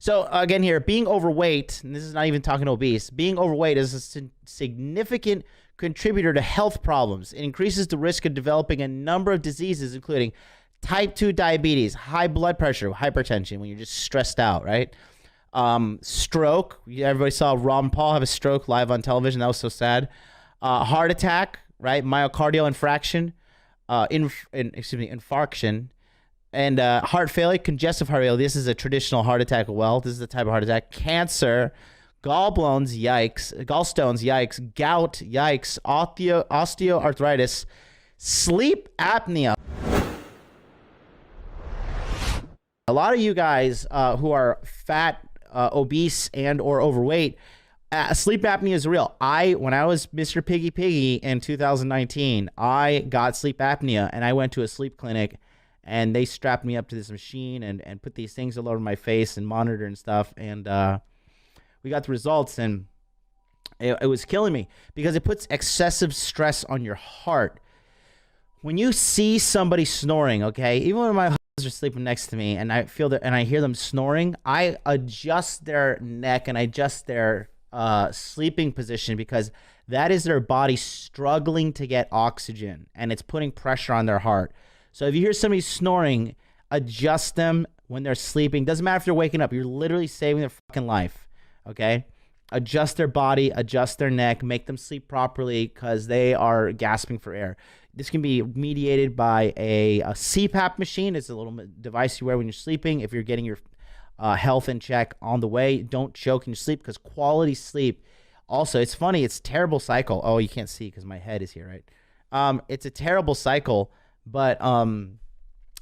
So again here, being overweight, and this is not even talking obese, being overweight is a significant contributor to health problems. It increases the risk of developing a number of diseases, including type 2 diabetes, high blood pressure, hypertension when you're just stressed out, right? Stroke. Everybody saw Ron Paul have a stroke live on television. That was so sad. Heart attack, right? Myocardial infarction, and heart failure, congestive heart failure. This is a traditional heart attack. Well, this is the type of heart attack. Cancer, gallstones, yikes. Gout, yikes. Osteoarthritis, sleep apnea. A lot of you guys who are fat, obese, and or overweight, sleep apnea is real. When I was Mr. Piggy in 2019, I got sleep apnea, and I went to a sleep clinic, and they strapped me up to this machine and put these things all over my face and monitor and stuff, and we got the results, and it was killing me because it puts excessive stress on your heart. When you see somebody snoring, okay, even when my are sleeping next to me and I feel that and I hear them snoring, I adjust their neck and I adjust their sleeping position, because that is their body struggling to get oxygen and it's putting pressure on their heart. So if you hear somebody snoring, adjust them when they're sleeping. Doesn't matter if they're waking up, you're literally saving their fucking life. Okay, adjust their body, adjust their neck, make them sleep properly, because they are gasping for air. This can be mediated by a CPAP machine. It's a little device you wear when you're sleeping. If you're getting your health in check on the way, don't choke in your sleep, because quality sleep. Also, it's funny. It's a terrible cycle. Oh, you can't see because my head is here, right? It's a terrible cycle, but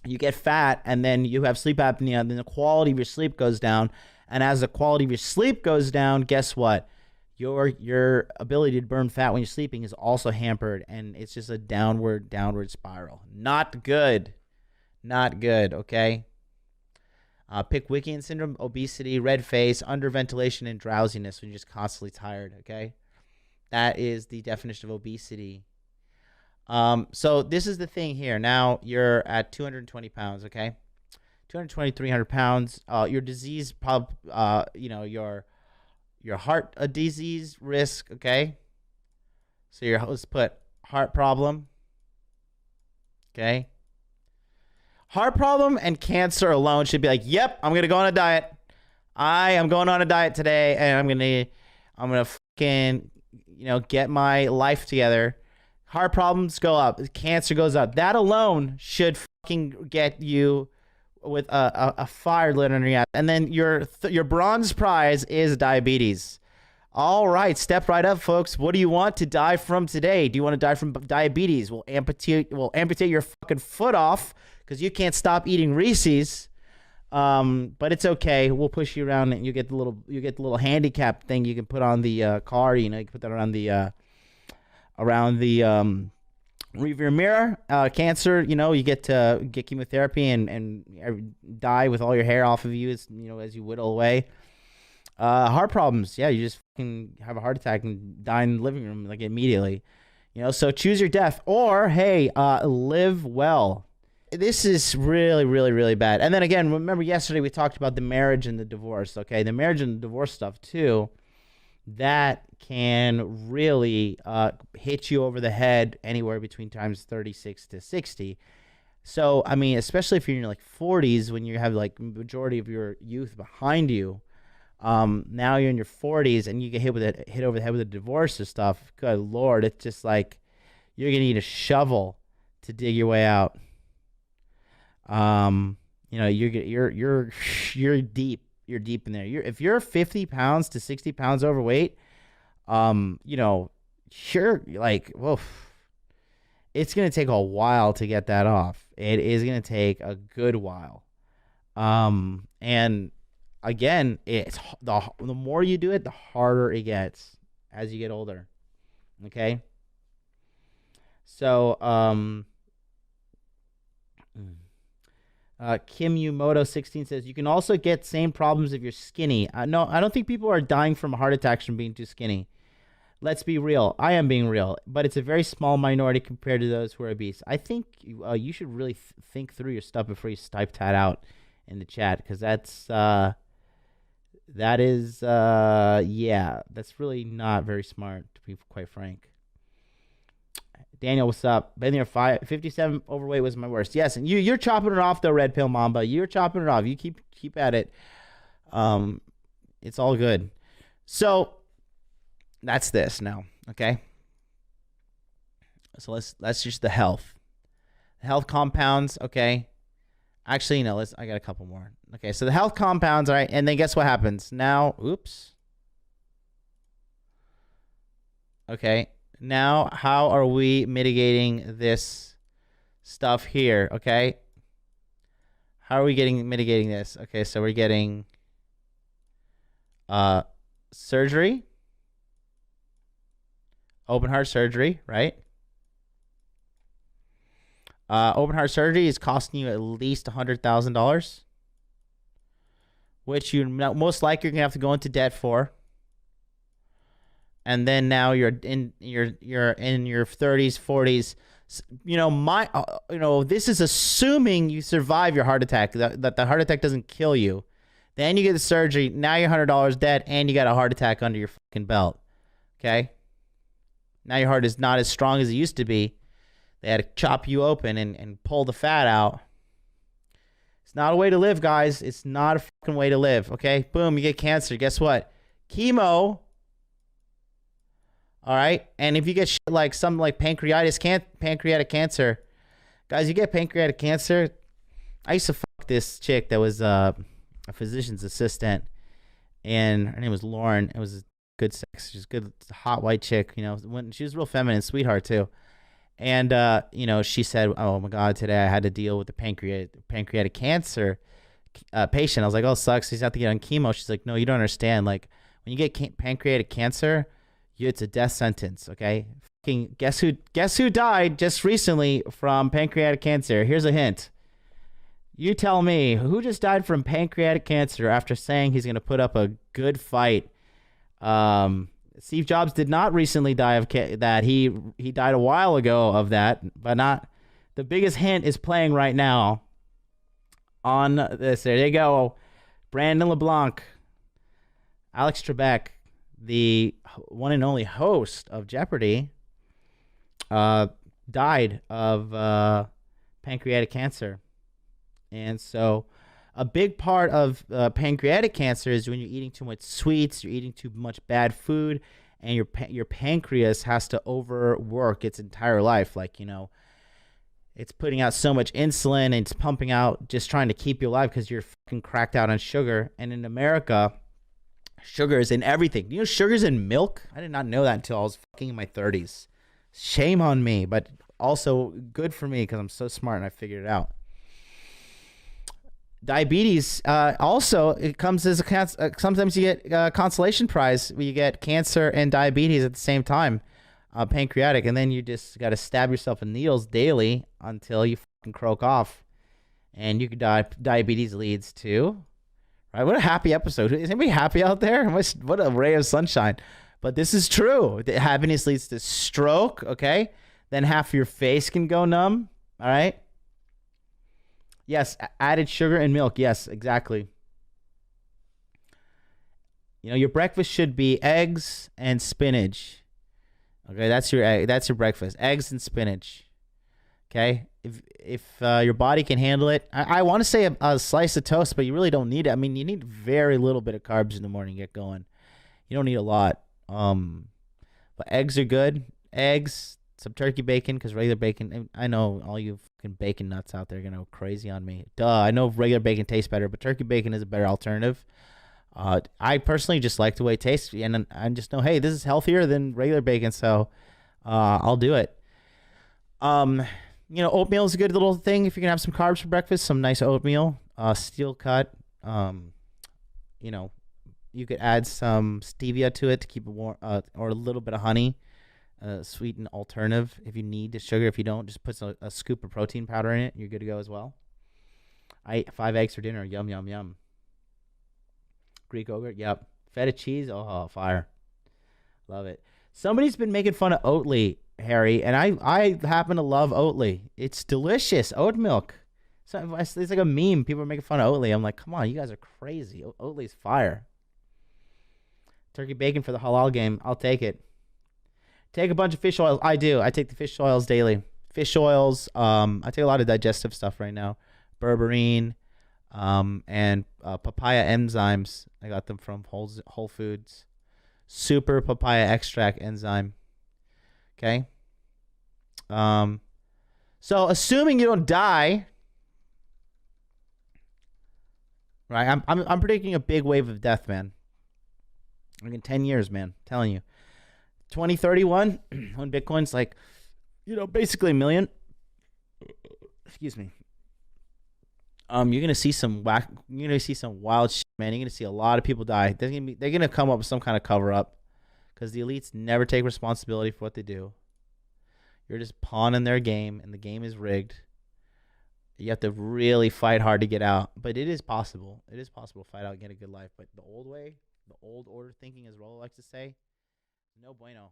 you get fat and then you have sleep apnea, and then the quality of your sleep goes down. And as the quality of your sleep goes down, guess what? Your ability to burn fat when you're sleeping is also hampered, and it's just a downward spiral. Not good. Okay? Pickwickian syndrome, obesity, red face, underventilation, and drowsiness when you're just constantly tired, okay? That is the definition of obesity. So this is the thing here. Now you're at 220 pounds, okay? 220, 300 pounds. Your disease, your heart disease risk, okay? So let's put heart problem, okay? Heart problem and cancer alone should be like, yep, I'm gonna go on a diet. I am going on a diet today, and I'm gonna fucking, get my life together. Heart problems go up, cancer goes up. That alone should fucking get you with a fire lit under your ass. And then your bronze prize is diabetes. All right, step right up, folks. What do you want to die from today? Do you want to die from diabetes? We'll amputate your fucking foot off because you can't stop eating Reese's. But it's okay. We'll push you around, and you get the little handicap thing you can put on the car. You can put that around the rearview mirror. Cancer, you get to get chemotherapy and die with all your hair off of you as you whittle away. Heart problems, yeah, you just fucking have a heart attack and die in the living room like immediately. So choose your death, or hey, live well. This is really, really, really bad. And then again, remember yesterday we talked about the marriage and the divorce. Okay, the marriage and the divorce stuff too. That can really hit you over the head anywhere between times 36 to 60. So, I mean, especially if you're in your 40s, when you have majority of your youth behind you, now you're in your 40s and you get hit over the head with a divorce or stuff. Good Lord, it's just like you're gonna need a shovel to dig your way out. You're deep. You're deep in there. If you're 50 pounds to 60 pounds overweight, sure, it's going to take a while to get that off. It is going to take a good while. And again, it's the more you do it, the harder it gets as you get older. Okay. So, Kim Yumoto 16 says, you can also get same problems if you're skinny. No, I don't think people are dying from heart attacks from being too skinny. Let's be real. I am being real, but it's a very small minority compared to those who are obese. I think you should really think through your stuff before you type that out in the chat, because that's That is, yeah, that's really not very smart, to be quite frank. Daniel, what's up? Been there 57 overweight was my worst. Yes, and you're chopping it off though, Red Pill Mamba. You're chopping it off. You keep at it. Um, it's all good. So that's this now. Okay. So let's just the health compounds. Okay. Actually, no. I got a couple more. Okay. So the health compounds. All right. And then guess what happens now? Oops. Okay. Now, how are we mitigating this stuff here? Okay. How are we mitigating this? Okay. So we're getting surgery, open heart surgery, right? Open heart surgery is costing you at least $100,000, which you most likely you're gonna have to go into debt for. And then now you're in your 30s, 40s. You know, this is assuming you survive your heart attack, that the heart attack doesn't kill you. Then you get the surgery. Now you're $100 dead, and you got a heart attack under your fucking belt. Okay. Now your heart is not as strong as it used to be. They had to chop you open and pull the fat out. It's not a way to live, guys. It's not a fucking way to live. Okay. Boom. You get cancer. Guess what? Chemo. All right. And if you get shit like something like pancreatic cancer, guys, you get pancreatic cancer. I used to fuck this chick that was a physician's assistant, and her name was Lauren. It was good sex. She was good, hot white chick. You know, when she was real feminine, sweetheart too. And you know, she said, "Oh my God, today I had to deal with the pancreatic cancer patient." I was like, "Oh, sucks. He's have to get on chemo." She's like, "No, you don't understand. Like, when you get pancreatic cancer, it's a death sentence. Okay, fucking guess who died just recently from pancreatic cancer? Here's a hint. You tell me who just died from pancreatic cancer after saying he's gonna put up a good fight." Steve Jobs did not recently die of that. He died a while ago of that, but not. The biggest hint is playing right now on this. There you go. Brandon LeBlanc, Alex Trebek, the one and only host of Jeopardy, died of pancreatic cancer. And so a big part of pancreatic cancer is when you're eating too much sweets, you're eating too much bad food, and your pancreas has to overwork its entire life. Like, you know, it's putting out so much insulin and it's pumping out, just trying to keep you alive because you're fucking cracked out on sugar. And in America, sugar is in everything. You know, sugar's in milk? I did not know that until I was fucking in my 30s. Shame on me, but also good for me because I'm so smart and I figured it out. Diabetes, also, it comes as a sometimes you get a consolation prize where you get cancer and diabetes at the same time, pancreatic, and then you just got to stab yourself with needles daily until you fucking croak off, and you could die. Diabetes leads to, right? What a happy episode. Is anybody happy out there? What a ray of sunshine. But this is true. The happiness leads to stroke, okay? Then half your face can go numb, all right? Yes, added sugar and milk. Yes, exactly. You know, your breakfast should be eggs and spinach. Okay, that's your breakfast. Eggs and spinach. Okay? If your body can handle it. I want to say a slice of toast, but you really don't need it. I mean, you need very little bit of carbs in the morning to get going. You don't need a lot. But eggs are good. Eggs, some turkey bacon, because regular bacon, I know all you fucking bacon nuts out there are going to go crazy on me. Duh, I know regular bacon tastes better, but turkey bacon is a better alternative. I personally just like the way it tastes, and I just know, hey, this is healthier than regular bacon, so I'll do it. You know, oatmeal is a good little thing if you can have some carbs for breakfast, some nice oatmeal, steel cut. You know, you could add some stevia to it to keep it warm, or a little bit of honey. Sweetened alternative if you need the sugar. If you don't, just put a scoop of protein powder in it. You're good to go as well. I ate 5 eggs for dinner. Yum, yum, yum. Greek yogurt. Yep. Feta cheese. Oh, fire. Love it. Somebody's been making fun of Oatly, Harry, and I happen to love Oatly. It's delicious. Oat milk. So it's like a meme. People are making fun of Oatly. I'm like, come on, you guys are crazy. Oatly's fire. Turkey bacon for the halal game. I'll take it. Take a bunch of fish oils. I do. I take the fish oils daily. Fish oils. I take a lot of digestive stuff right now. Berberine, and papaya enzymes. I got them from Whole Foods. Super papaya extract enzyme. Okay. So assuming you don't die, right? I'm predicting a big wave of death, man. Like in 10 years, man. I'm telling you. 2031, when Bitcoin's like, basically a million. Excuse me. You're gonna see some wild shit, man. You're gonna see a lot of people die. They're gonna come up with some kind of cover up, because the elites never take responsibility for what they do. You're just pawning their game, and the game is rigged. You have to really fight hard to get out, but it is possible. It is possible to fight out and get a good life. But the old way, the old order thinking, as Rollo likes to say, no bueno.